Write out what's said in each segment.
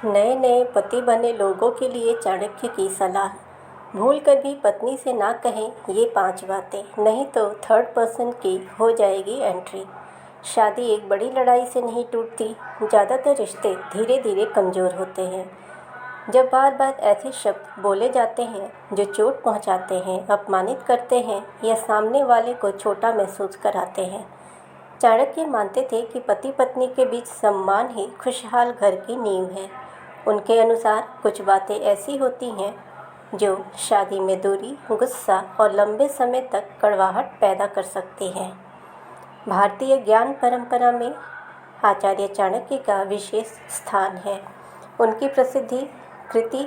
नए नए पति बने लोगों के लिए चाणक्य की सलाह। भूल कर भी पत्नी से ना कहें ये 5 बातें, नहीं तो थर्ड पर्सन की हो जाएगी एंट्री। शादी एक बड़ी लड़ाई से नहीं टूटती। ज़्यादातर रिश्ते धीरे धीरे कमज़ोर होते हैं जब बार बार ऐसे शब्द बोले जाते हैं जो चोट पहुंचाते हैं, अपमानित करते हैं या सामने वाले को छोटा महसूस कराते हैं। चाणक्य मानते थे कि पति पत्नी के बीच सम्मान ही खुशहाल घर की नींव है। उनके अनुसार कुछ बातें ऐसी होती हैं जो शादी में दूरी, गुस्सा और लंबे समय तक कड़वाहट पैदा कर सकती हैं। भारतीय ज्ञान परंपरा में आचार्य चाणक्य का विशेष स्थान है। उनकी प्रसिद्धि कृति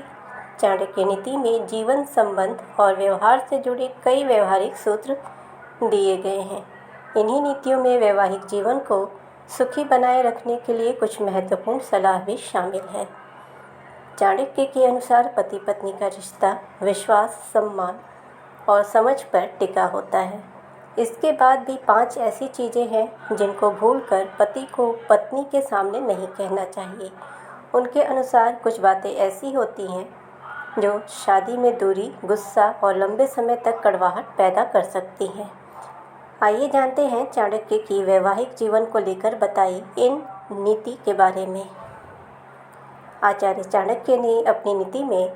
चाणक्य नीति में जीवन संबंध और व्यवहार से जुड़े कई व्यवहारिक सूत्र दिए गए हैं। इन्हीं नीतियों में वैवाहिक जीवन को सुखी बनाए रखने के लिए कुछ महत्वपूर्ण सलाह भी शामिल है। चाणक्य के अनुसार पति पत्नी का रिश्ता विश्वास, सम्मान और समझ पर टिका होता है। इसके बाद भी 5 ऐसी चीज़ें हैं जिनको भूलकर पति को पत्नी के सामने नहीं कहना चाहिए। उनके अनुसार कुछ बातें ऐसी होती हैं जो शादी में दूरी, गुस्सा और लंबे समय तक कड़वाहट पैदा कर सकती हैं। आइए जानते हैं चाणक्य की वैवाहिक जीवन को लेकर बताई इन नीति के बारे में। आचार्य चाणक्य ने अपनी नीति में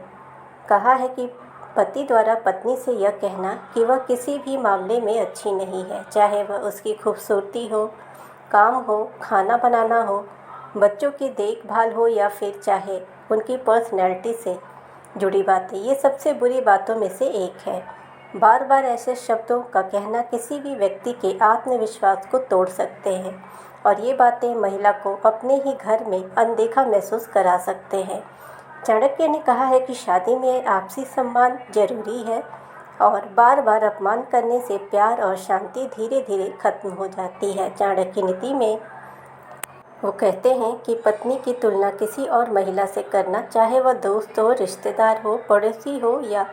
कहा है कि पति द्वारा पत्नी से यह कहना कि वह किसी भी मामले में अच्छी नहीं है, चाहे वह उसकी खूबसूरती हो, काम हो, खाना बनाना हो, बच्चों की देखभाल हो या फिर चाहे उनकी पर्सनैलिटी से जुड़ी बातें, ये सबसे बुरी बातों में से एक है। बार बार ऐसे शब्दों का कहना किसी भी व्यक्ति के आत्मविश्वास को तोड़ सकते हैं और ये बातें महिला को अपने ही घर में अनदेखा महसूस करा सकते हैं। चाणक्य ने कहा है कि शादी में आपसी सम्मान जरूरी है और बार बार अपमान करने से प्यार और शांति धीरे धीरे खत्म हो जाती है। चाणक्य नीति में वो कहते हैं कि पत्नी की तुलना किसी और महिला से करना, चाहे वह दोस्त हो, रिश्तेदार हो, पड़ोसी हो या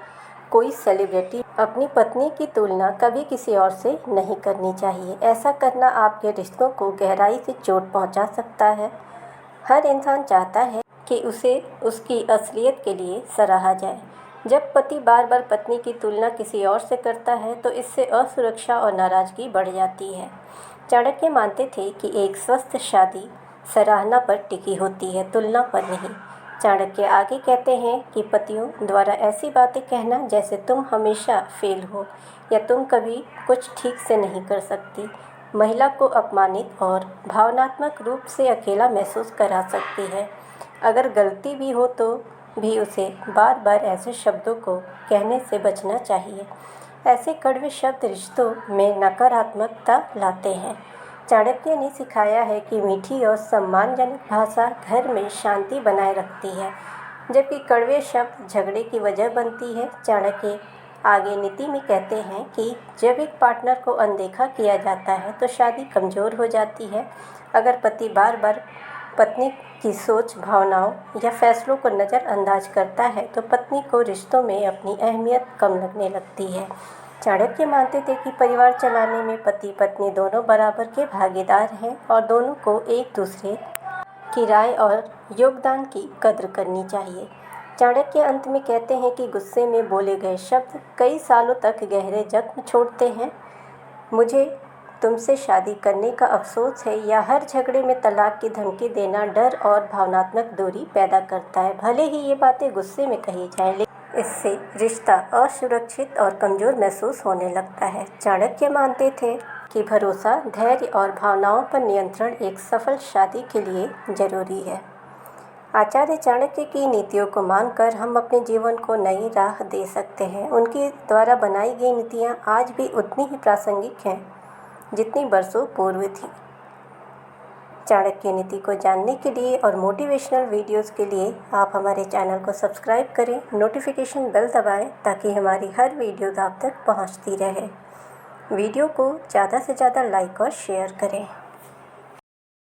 कोई सेलिब्रिटी, अपनी पत्नी की तुलना कभी किसी और से नहीं करनी चाहिए। ऐसा करना आपके रिश्तों को गहराई से चोट पहुंचा सकता है। हर इंसान चाहता है कि उसे उसकी असलियत के लिए सराहा जाए। जब पति बार बार पत्नी की तुलना किसी और से करता है तो इससे असुरक्षा और नाराज़गी बढ़ जाती है। चाणक्य मानते थे कि एक स्वस्थ शादी सराहना पर टिकी होती है, तुलना पर नहीं। चाणक्य आगे कहते हैं कि पतियों द्वारा ऐसी बातें कहना जैसे तुम हमेशा फेल हो या तुम कभी कुछ ठीक से नहीं कर सकती, महिला को अपमानित और भावनात्मक रूप से अकेला महसूस करा सकती है। अगर गलती भी हो तो भी उसे बार बार ऐसे शब्दों को कहने से बचना चाहिए। ऐसे कड़वे शब्द रिश्तों में नकारात्मकता लाते हैं। चाणक्य ने सिखाया है कि मीठी और सम्मानजनक भाषा घर में शांति बनाए रखती है, जबकि कड़वे शब्द झगड़े की वजह बनती है। चाणक्य आगे नीति में कहते हैं कि जब एक पार्टनर को अनदेखा किया जाता है तो शादी कमज़ोर हो जाती है। अगर पति बार बार पत्नी की सोच, भावनाओं या फैसलों को नज़रअंदाज करता है तो पत्नी को रिश्तों में अपनी अहमियत कम लगने लगती है। चाणक्य मानते थे कि परिवार चलाने में पति पत्नी दोनों बराबर के भागीदार हैं और दोनों को एक दूसरे की राय और योगदान की कद्र करनी चाहिए। चाणक्य अंत में कहते हैं कि गुस्से में बोले गए शब्द कई सालों तक गहरे जख्म छोड़ते हैं। मुझे तुमसे शादी करने का अफसोस है या हर झगड़े में तलाक की धमकी देना डर और भावनात्मक दूरी पैदा करता है। भले ही ये बातें गुस्से में कही जाएं, लेकिन इससे रिश्ता असुरक्षित और कमज़ोर महसूस होने लगता है। चाणक्य मानते थे कि भरोसा, धैर्य और भावनाओं पर नियंत्रण एक सफल शादी के लिए जरूरी है। आचार्य चाणक्य की नीतियों को मानकर हम अपने जीवन को नई राह दे सकते हैं। उनके द्वारा बनाई गई नीतियाँ आज भी उतनी ही प्रासंगिक हैं जितनी बरसों पूर्व थी। चाणक्य नीति को जानने के लिए और मोटिवेशनल वीडियोस के लिए आप हमारे चैनल को सब्सक्राइब करें, नोटिफिकेशन बेल दबाएं ताकि हमारी हर वीडियो आप तक पहुंचती रहे। वीडियो को ज़्यादा से ज़्यादा लाइक और शेयर करें।